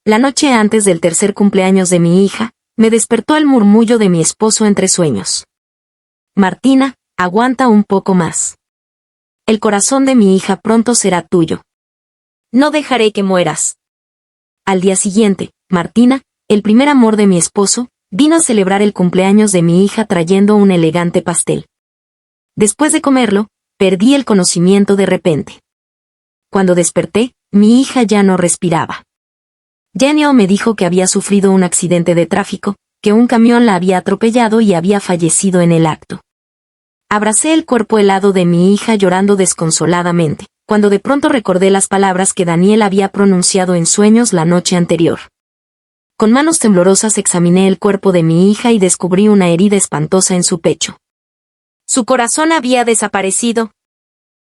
La noche antes del tercer cumpleaños de mi hija, me despertó el murmullo de mi esposo entre sueños. Martina, aguanta un poco más. El corazón de mi hija pronto será tuyo. No dejaré que mueras. Al día siguiente, Martina, el primer amor de mi esposo, vino a celebrar el cumpleaños de mi hija trayendo un elegante pastel. Después de comerlo, perdí el conocimiento de repente. Cuando desperté, mi hija ya no respiraba. Daniel me dijo que había sufrido un accidente de tráfico, que un camión la había atropellado y había fallecido en el acto. Abracé el cuerpo helado de mi hija llorando desconsoladamente, cuando de pronto recordé las palabras que Daniel había pronunciado en sueños la noche anterior. Con manos temblorosas examiné el cuerpo de mi hija y descubrí una herida espantosa en su pecho. Su corazón había desaparecido.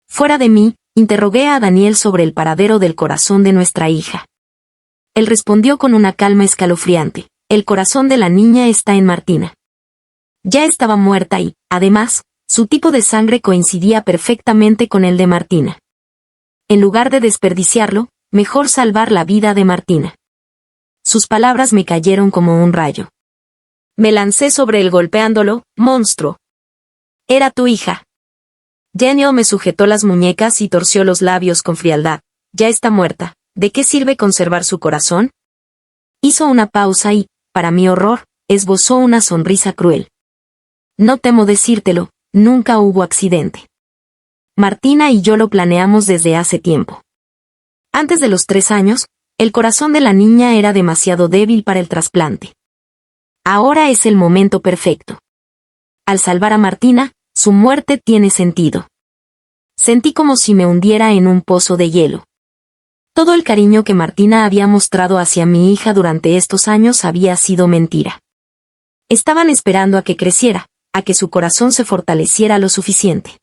Fuera de mí, interrogué a Daniel sobre el paradero del corazón de nuestra hija. Él respondió con una calma escalofriante: el corazón de la niña está en Martina. Ya estaba muerta y, además, su tipo de sangre coincidía perfectamente con el de Martina. En lugar de desperdiciarlo, mejor salvar la vida de Martina. Sus palabras me cayeron como un rayo. Me lancé sobre él golpeándolo: monstruo. Era tu hija. Daniel me sujetó las muñecas y torció los labios con frialdad. Ya está muerta. ¿De qué sirve conservar su corazón? Hizo una pausa y, para mi horror, esbozó una sonrisa cruel. No temo decírtelo, nunca hubo accidente. Martina y yo lo planeamos desde hace tiempo. Antes de los 3 años, el corazón de la niña era demasiado débil para el trasplante. Ahora es el momento perfecto. Al salvar a Martina, su muerte tiene sentido. Sentí como si me hundiera en un pozo de hielo. Todo el cariño que Martina había mostrado hacia mi hija durante estos años había sido mentira. Estaban esperando a que creciera, a que su corazón se fortaleciera lo suficiente.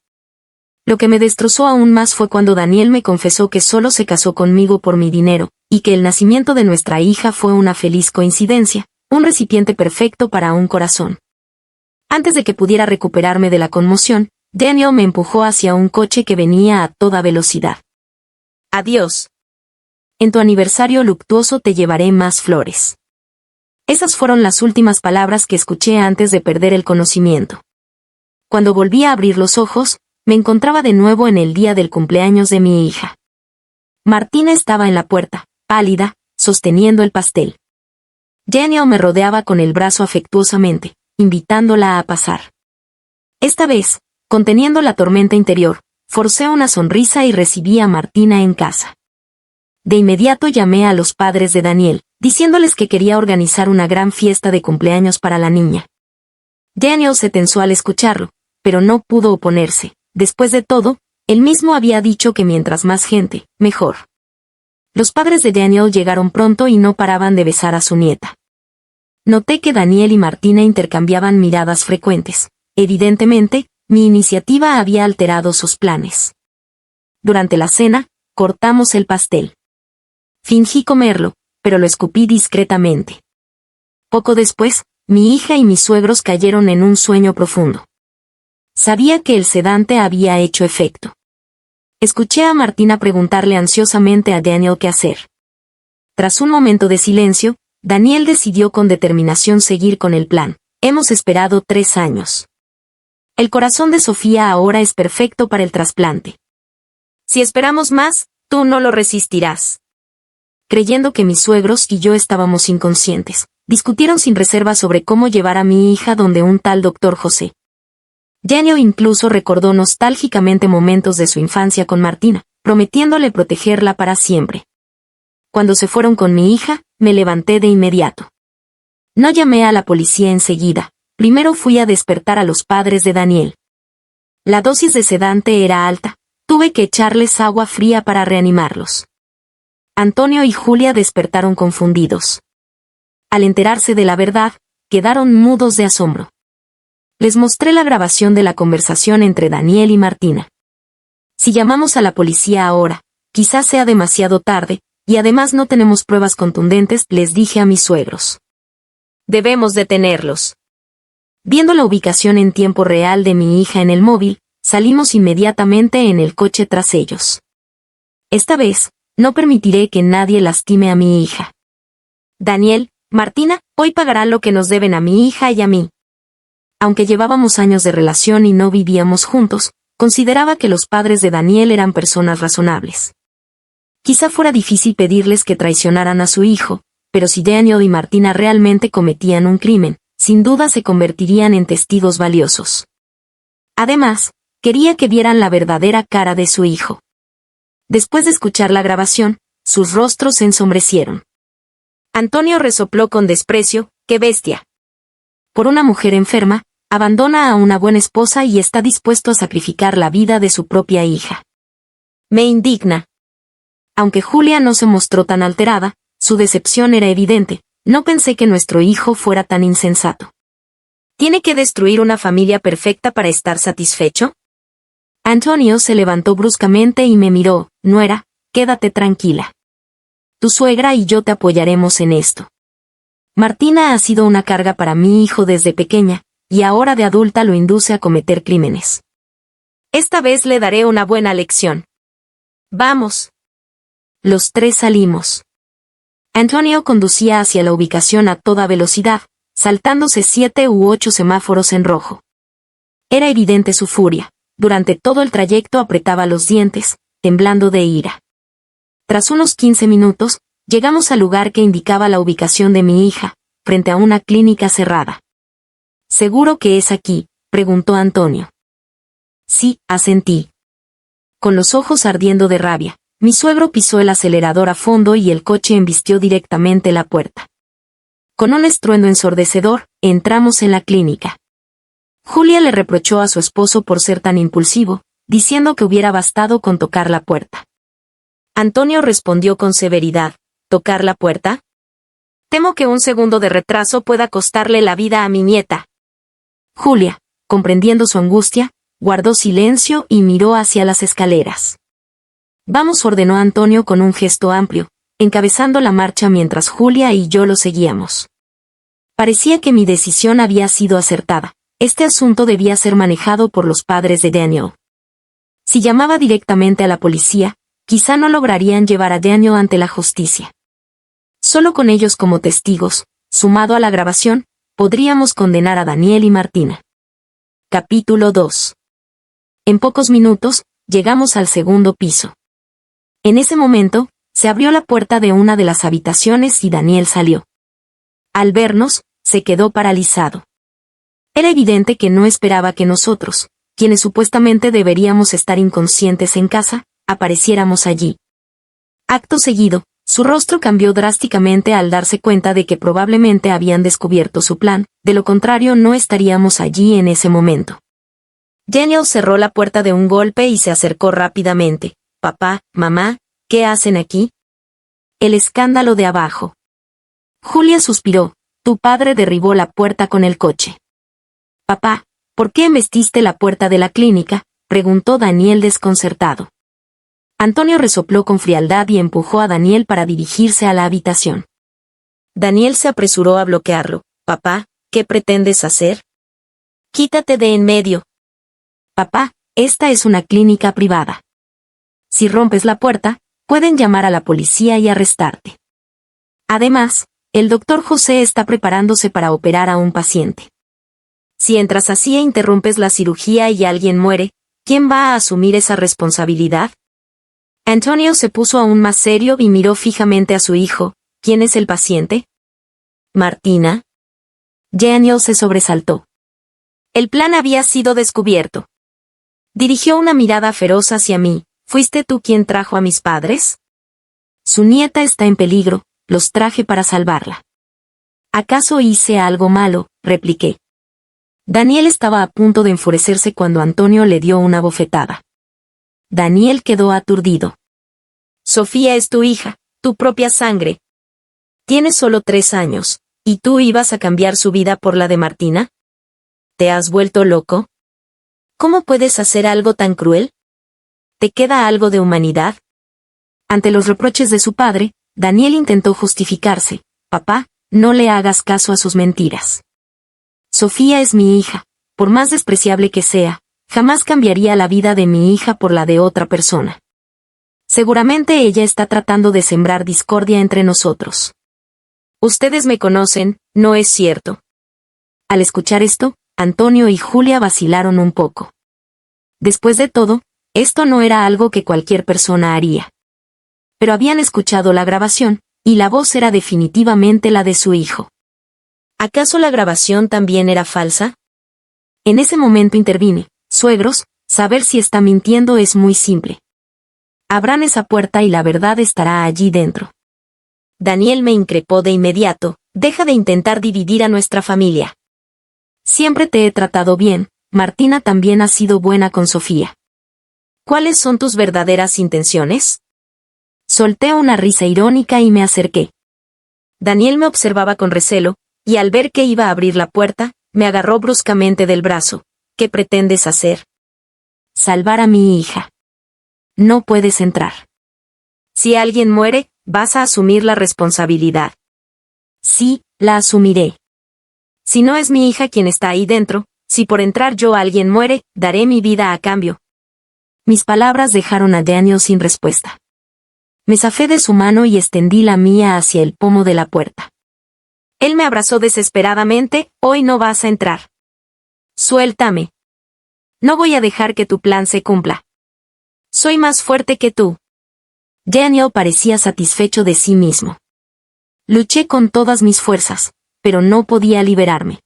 Lo que me destrozó aún más fue cuando Daniel me confesó que solo se casó conmigo por mi dinero, y que el nacimiento de nuestra hija fue una feliz coincidencia, un recipiente perfecto para un corazón. Antes de que pudiera recuperarme de la conmoción, Daniel me empujó hacia un coche que venía a toda velocidad. Adiós. En tu aniversario luctuoso te llevaré más flores. Esas fueron las últimas palabras que escuché antes de perder el conocimiento. Cuando volví a abrir los ojos, me encontraba de nuevo en el día del cumpleaños de mi hija. Martina estaba en la puerta, pálida, sosteniendo el pastel. Daniel me rodeaba con el brazo afectuosamente, invitándola a pasar. Esta vez, conteniendo la tormenta interior, forcé una sonrisa y recibí a Martina en casa. De inmediato llamé a los padres de Daniel, diciéndoles que quería organizar una gran fiesta de cumpleaños para la niña. Daniel se tensó al escucharlo, pero no pudo oponerse. Después de todo, él mismo había dicho que mientras más gente, mejor. Los padres de Daniel llegaron pronto y no paraban de besar a su nieta. Noté que Daniel y Martina intercambiaban miradas frecuentes. Evidentemente, mi iniciativa había alterado sus planes. Durante la cena, cortamos el pastel. Fingí comerlo, pero lo escupí discretamente. Poco después, mi hija y mis suegros cayeron en un sueño profundo. Sabía que el sedante había hecho efecto. Escuché a Martina preguntarle ansiosamente a Daniel qué hacer. Tras un momento de silencio, Daniel decidió con determinación seguir con el plan. Hemos esperado 3 años. El corazón de Sofía ahora es perfecto para el trasplante. Si esperamos más, tú no lo resistirás. Creyendo que mis suegros y yo estábamos inconscientes, discutieron sin reserva sobre cómo llevar a mi hija donde un tal doctor José. Daniel incluso recordó nostálgicamente momentos de su infancia con Martina, prometiéndole protegerla para siempre. Cuando se fueron con mi hija, me levanté de inmediato. No llamé a la policía enseguida, primero fui a despertar a los padres de Daniel. La dosis de sedante era alta, tuve que echarles agua fría para reanimarlos. Antonio y Julia despertaron confundidos. Al enterarse de la verdad, quedaron mudos de asombro. Les mostré la grabación de la conversación entre Daniel y Martina. Si llamamos a la policía ahora, quizás sea demasiado tarde, y además no tenemos pruebas contundentes, les dije a mis suegros. Debemos detenerlos. Viendo la ubicación en tiempo real de mi hija en el móvil, salimos inmediatamente en el coche tras ellos. Esta vez, no permitiré que nadie lastime a mi hija. Daniel, Martina, hoy pagarán lo que nos deben a mi hija y a mí. Aunque llevábamos años de relación y no vivíamos juntos, consideraba que los padres de Daniel eran personas razonables. Quizá fuera difícil pedirles que traicionaran a su hijo, pero si Daniel y Martina realmente cometían un crimen, sin duda se convertirían en testigos valiosos. Además, quería que vieran la verdadera cara de su hijo. Después de escuchar la grabación, sus rostros se ensombrecieron. Antonio resopló con desprecio: ¡qué bestia! Por una mujer enferma, abandona a una buena esposa y está dispuesto a sacrificar la vida de su propia hija. Me indigna. Aunque Julia no se mostró tan alterada, su decepción era evidente. No pensé que nuestro hijo fuera tan insensato. ¿Tiene que destruir una familia perfecta para estar satisfecho? Antonio se levantó bruscamente y me miró: nuera, quédate tranquila. Tu suegra y yo te apoyaremos en esto. Martina ha sido una carga para mi hijo desde pequeña, y ahora de adulta lo induce a cometer crímenes. Esta vez le daré una buena lección. Vamos. Los tres salimos. Antonio conducía hacia la ubicación a toda velocidad, saltándose 7 u 8 semáforos en rojo. Era evidente su furia. Durante todo el trayecto apretaba los dientes, temblando de ira. Tras unos 15 minutos, llegamos al lugar que indicaba la ubicación de mi hija, frente a una clínica cerrada. ¿Seguro que es aquí?, preguntó Antonio. Sí, asentí. Con los ojos ardiendo de rabia, mi suegro pisó el acelerador a fondo y el coche embistió directamente la puerta. Con un estruendo ensordecedor, entramos en la clínica. Julia le reprochó a su esposo por ser tan impulsivo, diciendo que hubiera bastado con tocar la puerta. Antonio respondió con severidad: ¿tocar la puerta? Temo que un segundo de retraso pueda costarle la vida a mi nieta. Julia, comprendiendo su angustia, guardó silencio y miró hacia las escaleras. Vamos, ordenó Antonio con un gesto amplio, encabezando la marcha mientras Julia y yo lo seguíamos. Parecía que mi decisión había sido acertada. Este asunto debía ser manejado por los padres de Daniel. Si llamaba directamente a la policía, quizá no lograrían llevar a Daniel ante la justicia. Solo con ellos como testigos, sumado a la grabación, podríamos condenar a Daniel y Martina. Capítulo 2. En pocos minutos, llegamos al segundo piso. En ese momento, se abrió la puerta de una de las habitaciones y Daniel salió. Al vernos, se quedó paralizado. Era evidente que no esperaba que nosotros, quienes supuestamente deberíamos estar inconscientes en casa, apareciéramos allí. Acto seguido, su rostro cambió drásticamente al darse cuenta de que probablemente habían descubierto su plan, de lo contrario no estaríamos allí en ese momento. Daniel cerró la puerta de un golpe y se acercó rápidamente. Papá, mamá, ¿qué hacen aquí? El escándalo de abajo. Julia suspiró. Tu padre derribó la puerta con el coche. Papá, ¿por qué embestiste la puerta de la clínica?, preguntó Daniel desconcertado. Antonio resopló con frialdad y empujó a Daniel para dirigirse a la habitación. Daniel se apresuró a bloquearlo. Papá, ¿qué pretendes hacer? Quítate de en medio. Papá, esta es una clínica privada. Si rompes la puerta, pueden llamar a la policía y arrestarte. Además, el doctor José está preparándose para operar a un paciente. Si entras así e interrumpes la cirugía y alguien muere, ¿quién va a asumir esa responsabilidad? Antonio se puso aún más serio y miró fijamente a su hijo. ¿Quién es el paciente? Martina. Daniel se sobresaltó. El plan había sido descubierto. Dirigió una mirada feroz hacia mí. ¿Fuiste tú quien trajo a mis padres? Su nieta está en peligro, los traje para salvarla. ¿Acaso hice algo malo?, repliqué. Daniel estaba a punto de enfurecerse cuando Antonio le dio una bofetada. Daniel quedó aturdido. Sofía es tu hija, tu propia sangre. Tiene solo 3 años, ¿y tú ibas a cambiar su vida por la de Martina? ¿Te has vuelto loco? ¿Cómo puedes hacer algo tan cruel? ¿Te queda algo de humanidad? Ante los reproches de su padre, Daniel intentó justificarse. Papá, no le hagas caso a sus mentiras. Sofía es mi hija, por más despreciable que sea, jamás cambiaría la vida de mi hija por la de otra persona. Seguramente ella está tratando de sembrar discordia entre nosotros. Ustedes me conocen, ¿no es cierto? Al escuchar esto, Antonio y Julia vacilaron un poco. Después de todo, esto no era algo que cualquier persona haría. Pero habían escuchado la grabación, y la voz era definitivamente la de su hijo. ¿Acaso la grabación también era falsa? En ese momento intervine. Suegros, saber si está mintiendo es muy simple. Abran esa puerta y la verdad estará allí dentro. Daniel me increpó de inmediato, deja de intentar dividir a nuestra familia. Siempre te he tratado bien, Martina también ha sido buena con Sofía. ¿Cuáles son tus verdaderas intenciones? Solté una risa irónica y me acerqué. Daniel me observaba con recelo, y al ver que iba a abrir la puerta, me agarró bruscamente del brazo. ¿Qué pretendes hacer? Salvar a mi hija. No puedes entrar. Si alguien muere, vas a asumir la responsabilidad. Sí, la asumiré. Si no es mi hija quien está ahí dentro, si por entrar yo alguien muere, daré mi vida a cambio. Mis palabras dejaron a Daniel sin respuesta. Me zafé de su mano y extendí la mía hacia el pomo de la puerta. Él me abrazó desesperadamente. Hoy no vas a entrar. Suéltame. No voy a dejar que tu plan se cumpla. Soy más fuerte que tú. Daniel parecía satisfecho de sí mismo. Luché con todas mis fuerzas, pero no podía liberarme.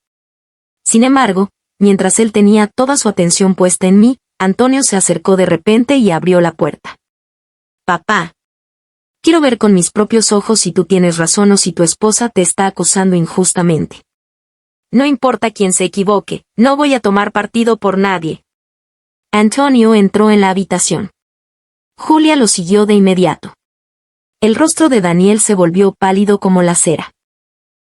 Sin embargo, mientras él tenía toda su atención puesta en mí, Antonio se acercó de repente y abrió la puerta. Papá. Quiero ver con mis propios ojos si tú tienes razón o si tu esposa te está acusando injustamente. No importa quién se equivoque, no voy a tomar partido por nadie. Antonio entró en la habitación. Julia lo siguió de inmediato. El rostro de Daniel se volvió pálido como la cera.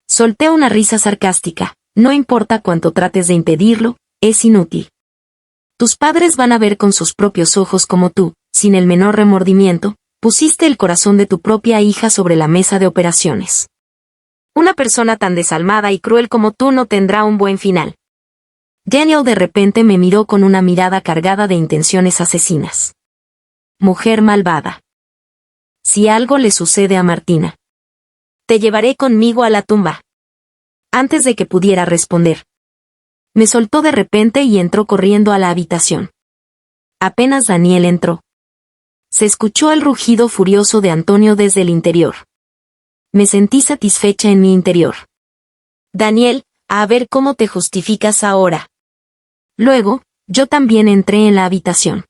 Solté una risa sarcástica. No importa cuánto trates de impedirlo, es inútil. Tus padres van a ver con sus propios ojos como tú, sin el menor remordimiento, pusiste el corazón de tu propia hija sobre la mesa de operaciones. Una persona tan desalmada y cruel como tú no tendrá un buen final. Daniel de repente me miró con una mirada cargada de intenciones asesinas. Mujer malvada. Si algo le sucede a Martina, te llevaré conmigo a la tumba. Antes de que pudiera responder, me soltó de repente y entró corriendo a la habitación. Apenas Daniel entró, se escuchó el rugido furioso de Antonio desde el interior. Me sentí satisfecha en mi interior. Daniel, a ver cómo te justificas ahora. Luego, yo también entré en la habitación.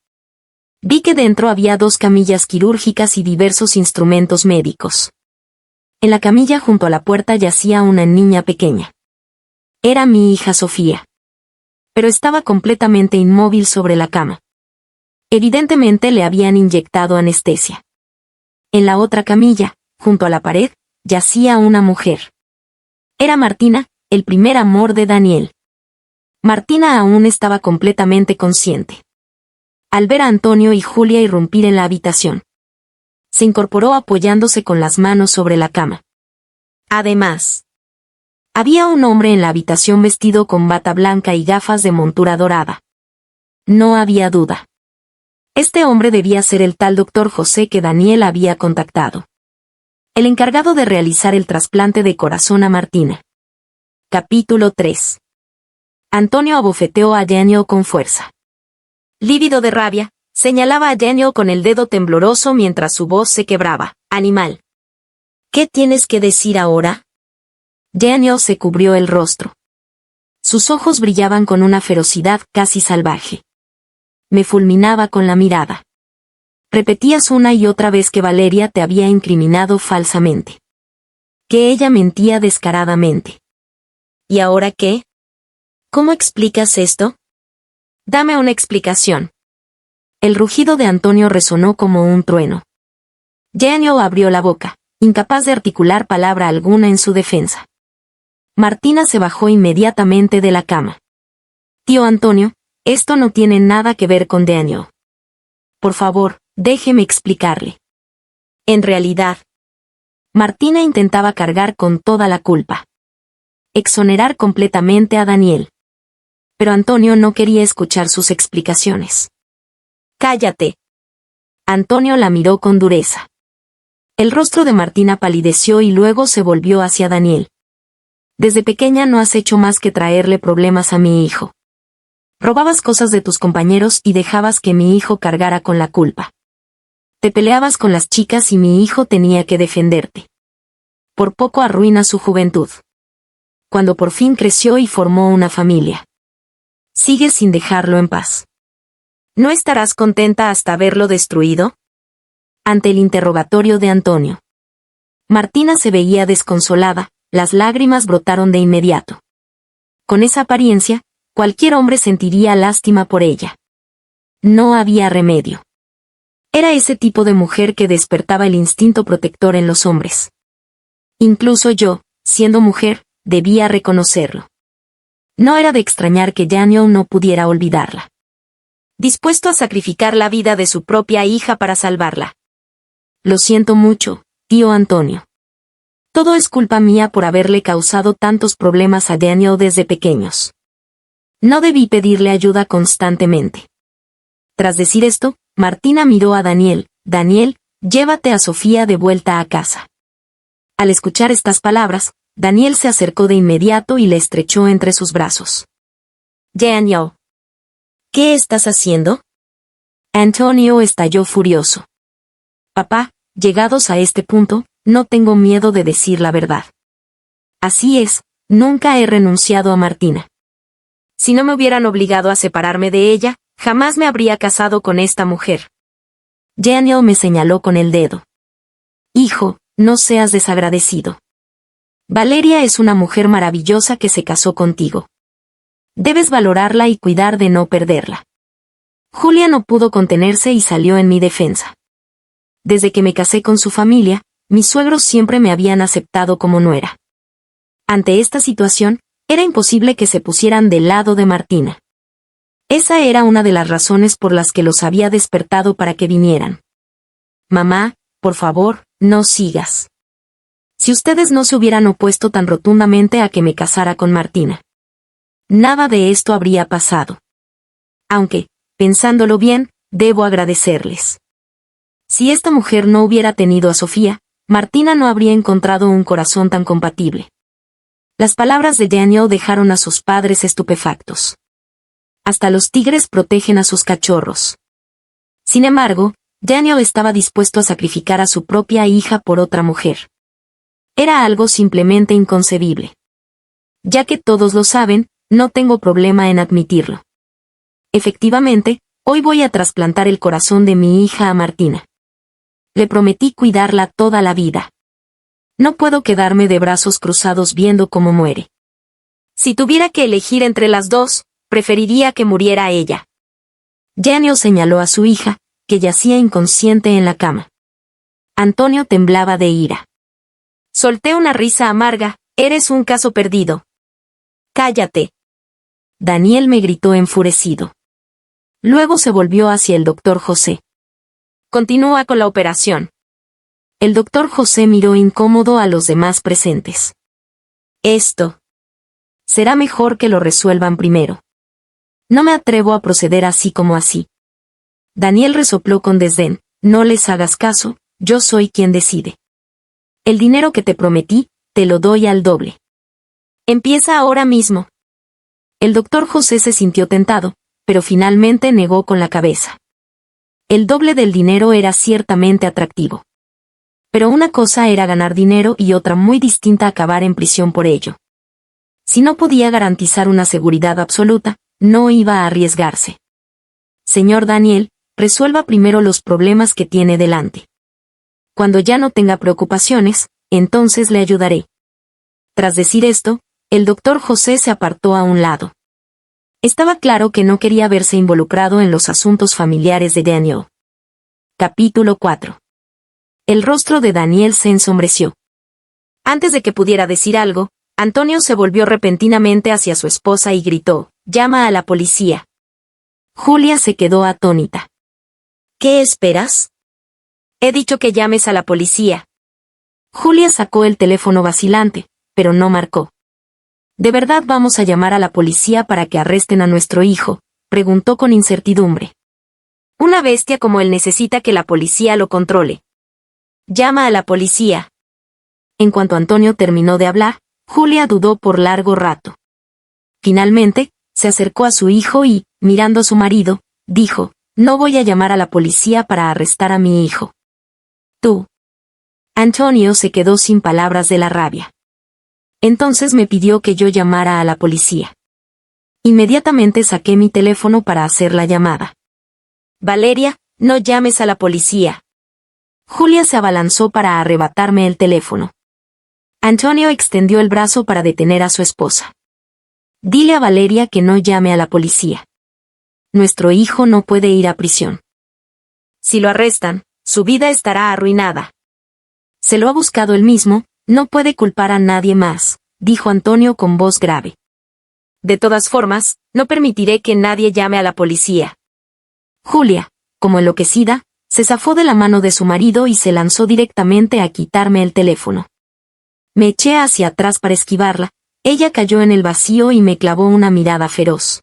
Vi que dentro había 2 camillas quirúrgicas y diversos instrumentos médicos. En la camilla junto a la puerta yacía una niña pequeña. Era mi hija Sofía. Pero estaba completamente inmóvil sobre la cama. Evidentemente le habían inyectado anestesia. En la otra camilla, junto a la pared, yacía una mujer. Era Martina, el primer amor de Daniel. Martina aún estaba completamente consciente. Al ver a Antonio y Julia irrumpir en la habitación, se incorporó apoyándose con las manos sobre la cama. Además, había un hombre en la habitación vestido con bata blanca y gafas de montura dorada. No había duda. Este hombre debía ser el tal doctor José que Daniel había contactado. El encargado de realizar el trasplante de corazón a Martina. Capítulo 3. Antonio abofeteó a Daniel con fuerza. Lívido de rabia, señalaba a Daniel con el dedo tembloroso mientras su voz se quebraba. Animal. ¿Qué tienes que decir ahora? Daniel se cubrió el rostro. Sus ojos brillaban con una ferocidad casi salvaje. Me fulminaba con la mirada. Repetías una y otra vez que Valeria te había incriminado falsamente. Que ella mentía descaradamente. ¿Y ahora qué? ¿Cómo explicas esto? Dame una explicación. El rugido de Antonio resonó como un trueno. Daniel abrió la boca, incapaz de articular palabra alguna en su defensa. Martina se bajó inmediatamente de la cama. Tío Antonio, esto no tiene nada que ver con Daniel. Por favor, déjeme explicarle. En realidad, Martina intentaba cargar con toda la culpa. Exonerar completamente a Daniel. Pero Antonio no quería escuchar sus explicaciones. Cállate. Antonio la miró con dureza. El rostro de Martina palideció y luego se volvió hacia Daniel. Desde pequeña no has hecho más que traerle problemas a mi hijo. Robabas cosas de tus compañeros y dejabas que mi hijo cargara con la culpa. Te peleabas con las chicas y mi hijo tenía que defenderte. Por poco arruinas su juventud. Cuando por fin creció y formó una familia. Sigues sin dejarlo en paz. ¿No estarás contenta hasta verlo destruido? Ante el interrogatorio de Antonio. Martina se veía desconsolada, las lágrimas brotaron de inmediato. Con esa apariencia, cualquier hombre sentiría lástima por ella. No había remedio. Era ese tipo de mujer que despertaba el instinto protector en los hombres. Incluso yo, siendo mujer, debía reconocerlo. No era de extrañar que Daniel no pudiera olvidarla. Dispuesto a sacrificar la vida de su propia hija para salvarla. Lo siento mucho, tío Antonio. Todo es culpa mía por haberle causado tantos problemas a Daniel desde pequeños. No debí pedirle ayuda constantemente. Tras decir esto, Martina miró a Daniel. Daniel, llévate a Sofía de vuelta a casa. Al escuchar estas palabras, Daniel se acercó de inmediato y le estrechó entre sus brazos. Daniel. ¿Qué estás haciendo? Antonio estalló furioso. Papá, llegados a este punto, no tengo miedo de decir la verdad. Así es, nunca he renunciado a Martina. Si no me hubieran obligado a separarme de ella, jamás me habría casado con esta mujer. Daniel me señaló con el dedo. Hijo, no seas desagradecido. Valeria es una mujer maravillosa que se casó contigo. Debes valorarla y cuidar de no perderla. Julia no pudo contenerse y salió en mi defensa. Desde que me casé con su familia, mis suegros siempre me habían aceptado como nuera. Ante esta situación, era imposible que se pusieran del lado de Martina. Esa era una de las razones por las que los había despertado para que vinieran. Mamá, por favor, no sigas. Si ustedes no se hubieran opuesto tan rotundamente a que me casara con Martina, nada de esto habría pasado. Aunque, pensándolo bien, debo agradecerles. Si esta mujer no hubiera tenido a Sofía, Martina no habría encontrado un corazón tan compatible. Las palabras de Daniel dejaron a sus padres estupefactos. Hasta los tigres protegen a sus cachorros. Sin embargo, Daniel estaba dispuesto a sacrificar a su propia hija por otra mujer. Era algo simplemente inconcebible. Ya que todos lo saben, no tengo problema en admitirlo. Efectivamente, hoy voy a trasplantar el corazón de mi hija a Martina. Le prometí cuidarla toda la vida. No puedo quedarme de brazos cruzados viendo cómo muere. Si tuviera que elegir entre las dos, preferiría que muriera ella. Daniel señaló a su hija, que yacía inconsciente en la cama. Antonio temblaba de ira. Solté una risa amarga, eres un caso perdido. Cállate. Daniel me gritó enfurecido. Luego se volvió hacia el doctor José. Continúa con la operación. El doctor José miró incómodo a los demás presentes. Esto. Será mejor que lo resuelvan primero. No me atrevo a proceder así como así. Daniel resopló con desdén. No les hagas caso, yo soy quien decide. El dinero que te prometí, te lo doy al doble. Empieza ahora mismo. El doctor José se sintió tentado, pero finalmente negó con la cabeza. El doble del dinero era ciertamente atractivo. Pero una cosa era ganar dinero y otra muy distinta acabar en prisión por ello. Si no podía garantizar una seguridad absoluta, no iba a arriesgarse. Señor Daniel, resuelva primero los problemas que tiene delante. Cuando ya no tenga preocupaciones, entonces le ayudaré. Tras decir esto, el doctor José se apartó a un lado. Estaba claro que no quería verse involucrado en los asuntos familiares de Daniel. Capítulo 4. El rostro de Daniel se ensombreció. Antes de que pudiera decir algo, Antonio se volvió repentinamente hacia su esposa y gritó, «Llama a la policía». Julia se quedó atónita. «¿Qué esperas?» «He dicho que llames a la policía». Julia sacó el teléfono vacilante, pero no marcó. ¿De verdad vamos a llamar a la policía para que arresten a nuestro hijo?, preguntó con incertidumbre. Una bestia como él necesita que la policía lo controle. Llama a la policía. En cuanto Antonio terminó de hablar, Julia dudó por largo rato. Finalmente, se acercó a su hijo y, mirando a su marido, dijo, no voy a llamar a la policía para arrestar a mi hijo. Tú. Antonio se quedó sin palabras de la rabia. Entonces me pidió que yo llamara a la policía. Inmediatamente saqué mi teléfono para hacer la llamada. Valeria, no llames a la policía. Julia se abalanzó para arrebatarme el teléfono. Antonio extendió el brazo para detener a su esposa. Dile a Valeria que no llame a la policía. Nuestro hijo no puede ir a prisión. Si lo arrestan, su vida estará arruinada. Se lo ha buscado él mismo, no puede culpar a nadie más, dijo Antonio con voz grave. De todas formas, no permitiré que nadie llame a la policía. Julia, como enloquecida, se zafó de la mano de su marido y se lanzó directamente a quitarme el teléfono. Me eché hacia atrás para esquivarla, ella cayó en el vacío y me clavó una mirada feroz.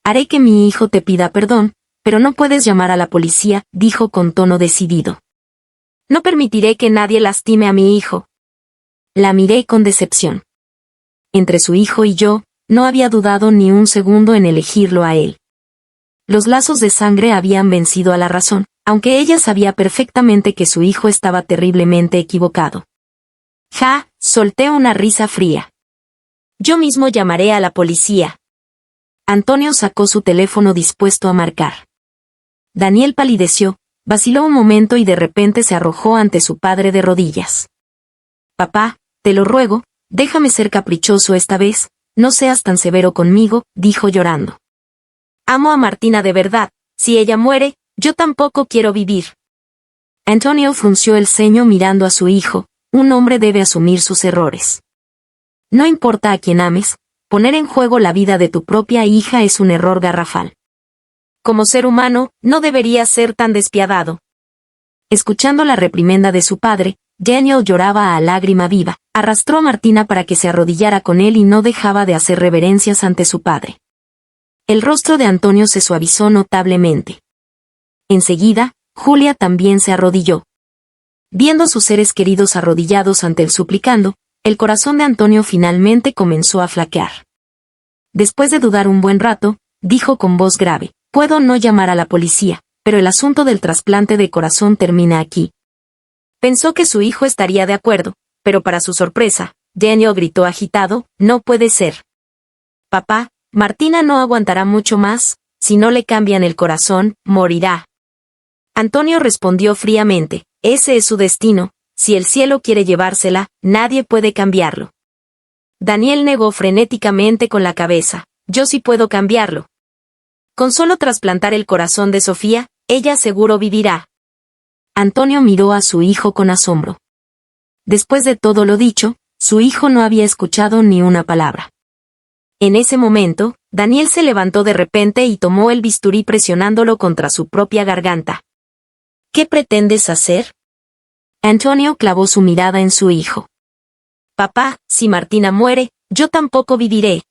Haré que mi hijo te pida perdón, pero no puedes llamar a la policía, dijo con tono decidido. No permitiré que nadie lastime a mi hijo. La miré con decepción. Entre su hijo y yo, no había dudado ni un segundo en elegirlo a él. Los lazos de sangre habían vencido a la razón, aunque ella sabía perfectamente que su hijo estaba terriblemente equivocado. Solté una risa fría. Yo mismo llamaré a la policía. Antonio sacó su teléfono dispuesto a marcar. Daniel palideció, vaciló un momento y de repente se arrojó ante su padre de rodillas. Papá, te lo ruego, déjame ser caprichoso esta vez, no seas tan severo conmigo, dijo llorando. Amo a Martina de verdad, si ella muere, yo tampoco quiero vivir. Antonio frunció el ceño mirando a su hijo, un hombre debe asumir sus errores. No importa a quién ames, poner en juego la vida de tu propia hija es un error garrafal. Como ser humano, no deberías ser tan despiadado. Escuchando la reprimenda de su padre, Daniel lloraba a lágrima viva, arrastró a Martina para que se arrodillara con él y no dejaba de hacer reverencias ante su padre. El rostro de Antonio se suavizó notablemente. Enseguida, Julia también se arrodilló. Viendo a sus seres queridos arrodillados ante él suplicando, el corazón de Antonio finalmente comenzó a flaquear. Después de dudar un buen rato, dijo con voz grave, puedo no llamar a la policía, pero el asunto del trasplante de corazón termina aquí. Pensó que su hijo estaría de acuerdo, pero para su sorpresa, Daniel gritó agitado, no puede ser. Papá, Martina no aguantará mucho más, si no le cambian el corazón, morirá. Antonio respondió fríamente, ese es su destino, si el cielo quiere llevársela, nadie puede cambiarlo. Daniel negó frenéticamente con la cabeza, yo sí puedo cambiarlo. Con solo trasplantar el corazón de Sofía, ella seguro vivirá. Antonio miró a su hijo con asombro. Después de todo lo dicho, su hijo no había escuchado ni una palabra. En ese momento, Daniel se levantó de repente y tomó el bisturí presionándolo contra su propia garganta. ¿Qué pretendes hacer? Antonio clavó su mirada en su hijo. Papá, si Martina muere, yo tampoco viviré.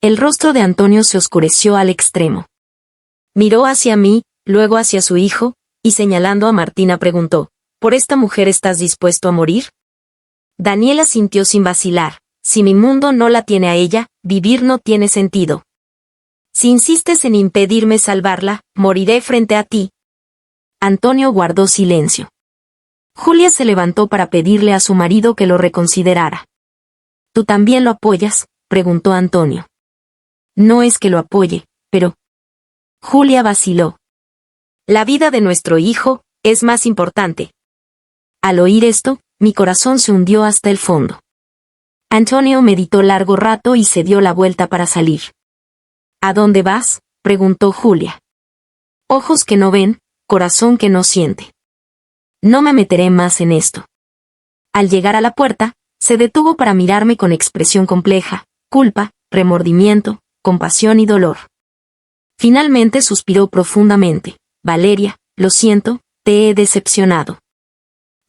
El rostro de Antonio se oscureció al extremo. Miró hacia mí, luego hacia su hijo, y señalando a Martina preguntó, ¿por esta mujer estás dispuesto a morir? Daniel asintió sin vacilar, si mi mundo no la tiene a ella, vivir no tiene sentido. Si insistes en impedirme salvarla, moriré frente a ti. Antonio guardó silencio. Julia se levantó para pedirle a su marido que lo reconsiderara. ¿Tú también lo apoyas?, preguntó Antonio. No es que lo apoye, pero... Julia vaciló. La vida de nuestro hijo es más importante. Al oír esto, mi corazón se hundió hasta el fondo. Antonio meditó largo rato y se dio la vuelta para salir. ¿A dónde vas?, preguntó Julia. Ojos que no ven, corazón que no siente. No me meteré más en esto. Al llegar a la puerta, se detuvo para mirarme con expresión compleja, culpa, remordimiento, compasión y dolor. Finalmente suspiró profundamente. Valeria, lo siento, te he decepcionado.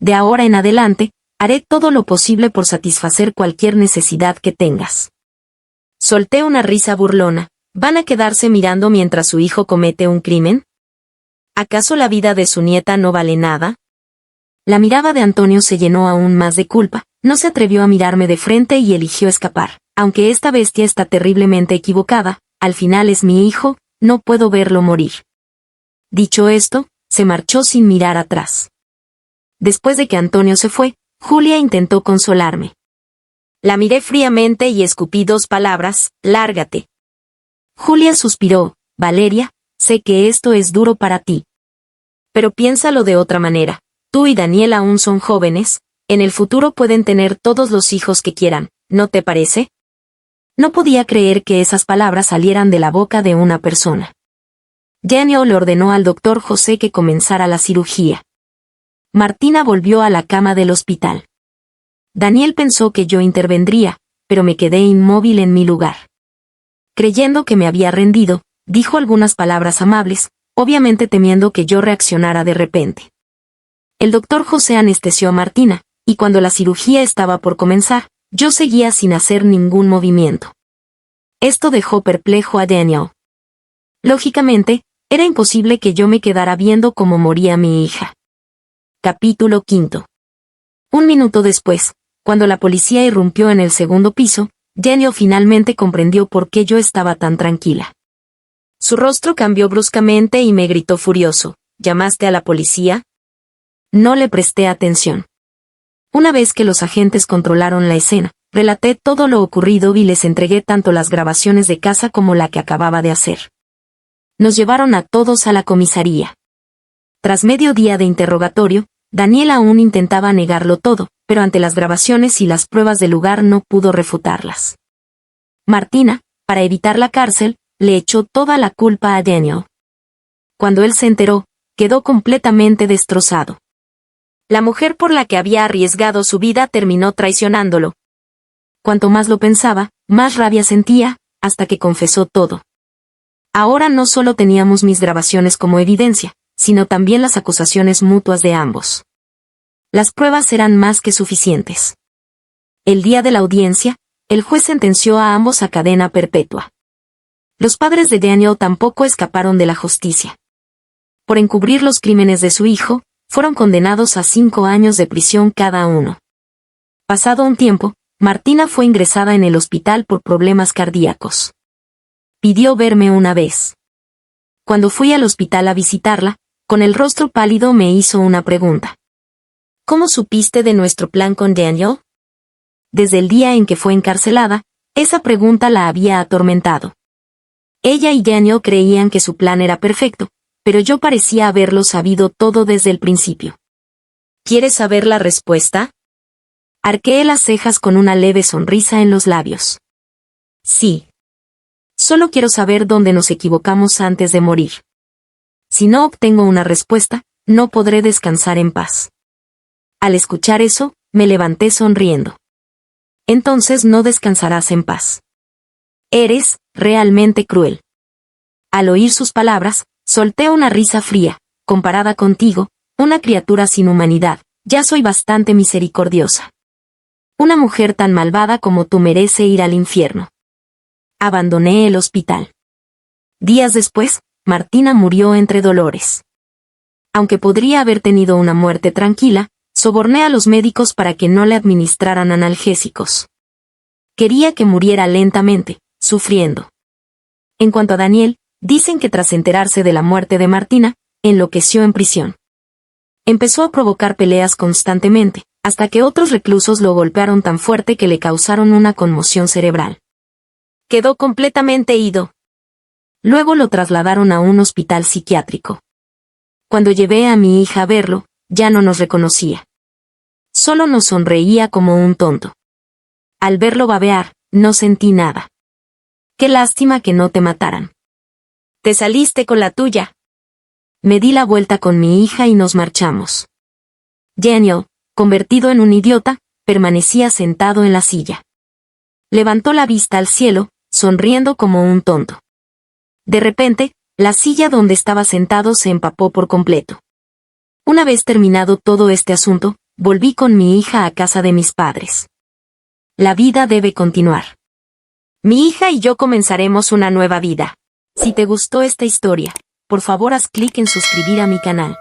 De ahora en adelante, haré todo lo posible por satisfacer cualquier necesidad que tengas. Solté una risa burlona. ¿Van a quedarse mirando mientras su hijo comete un crimen? ¿Acaso la vida de su nieta no vale nada? La mirada de Antonio se llenó aún más de culpa, no se atrevió a mirarme de frente y eligió escapar. Aunque esta bestia está terriblemente equivocada, al final es mi hijo, no puedo verlo morir. Dicho esto, se marchó sin mirar atrás. Después de que Antonio se fue, Julia intentó consolarme. La miré fríamente y escupí 2 palabras: lárgate. Julia suspiró: Valeria, sé que esto es duro para ti. Pero piénsalo de otra manera. Tú y Daniel aún son jóvenes, en el futuro pueden tener todos los hijos que quieran, ¿no te parece? No podía creer que esas palabras salieran de la boca de una persona. Daniel le ordenó al doctor José que comenzara la cirugía. Martina volvió a la cama del hospital. Daniel pensó que yo intervendría, pero me quedé inmóvil en mi lugar. Creyendo que me había rendido, dijo algunas palabras amables, obviamente temiendo que yo reaccionara de repente. El doctor José anestesió a Martina, y cuando la cirugía estaba por comenzar, yo seguía sin hacer ningún movimiento. Esto dejó perplejo a Daniel. Lógicamente, era imposible que yo me quedara viendo cómo moría mi hija. Capítulo 5. 1 minuto después, cuando la policía irrumpió en el segundo piso, Daniel finalmente comprendió por qué yo estaba tan tranquila. Su rostro cambió bruscamente y me gritó furioso: ¿Llamaste a la policía? No le presté atención. Una vez que los agentes controlaron la escena, relaté todo lo ocurrido y les entregué tanto las grabaciones de casa como la que acababa de hacer. Nos llevaron a todos a la comisaría. Tras medio día de interrogatorio, Daniel aún intentaba negarlo todo, pero ante las grabaciones y las pruebas del lugar no pudo refutarlas. Martina, para evitar la cárcel, le echó toda la culpa a Daniel. Cuando él se enteró, quedó completamente destrozado. La mujer por la que había arriesgado su vida terminó traicionándolo. Cuanto más lo pensaba, más rabia sentía, hasta que confesó todo. Ahora no solo teníamos mis grabaciones como evidencia, sino también las acusaciones mutuas de ambos. Las pruebas eran más que suficientes. El día de la audiencia, el juez sentenció a ambos a cadena perpetua. Los padres de Daniel tampoco escaparon de la justicia. Por encubrir los crímenes de su hijo, fueron condenados a 5 años de prisión cada uno. Pasado un tiempo, Martina fue ingresada en el hospital por problemas cardíacos. Pidió verme una vez. Cuando fui al hospital a visitarla, con el rostro pálido me hizo una pregunta. ¿Cómo supiste de nuestro plan con Daniel? Desde el día en que fue encarcelada, esa pregunta la había atormentado. Ella y Daniel creían que su plan era perfecto, pero yo parecía haberlo sabido todo desde el principio. ¿Quieres saber la respuesta? Arqueé las cejas con una leve sonrisa en los labios. Sí. Solo quiero saber dónde nos equivocamos antes de morir. Si no obtengo una respuesta, no podré descansar en paz. Al escuchar eso, me levanté sonriendo. Entonces no descansarás en paz. Eres realmente cruel. Al oír sus palabras, solté una risa fría. Comparada contigo, una criatura sin humanidad, ya soy bastante misericordiosa. Una mujer tan malvada como tú merece ir al infierno. Abandoné el hospital. Días después, Martina murió entre dolores. Aunque podría haber tenido una muerte tranquila, soborné a los médicos para que no le administraran analgésicos. Quería que muriera lentamente, sufriendo. En cuanto a Daniel, dicen que tras enterarse de la muerte de Martina, enloqueció en prisión. Empezó a provocar peleas constantemente, hasta que otros reclusos lo golpearon tan fuerte que le causaron una conmoción cerebral. Quedó completamente ido. Luego lo trasladaron a un hospital psiquiátrico. Cuando llevé a mi hija a verlo, ya no nos reconocía. Solo nos sonreía como un tonto. Al verlo babear, no sentí nada. Qué lástima que no te mataran. Te saliste con la tuya. Me di la vuelta con mi hija y nos marchamos. Daniel, convertido en un idiota, permanecía sentado en la silla. Levantó la vista al cielo, sonriendo como un tonto. De repente, la silla donde estaba sentado se empapó por completo. Una vez terminado todo este asunto, volví con mi hija a casa de mis padres. La vida debe continuar. Mi hija y yo comenzaremos una nueva vida. Si te gustó esta historia, por favor haz clic en suscribir a mi canal.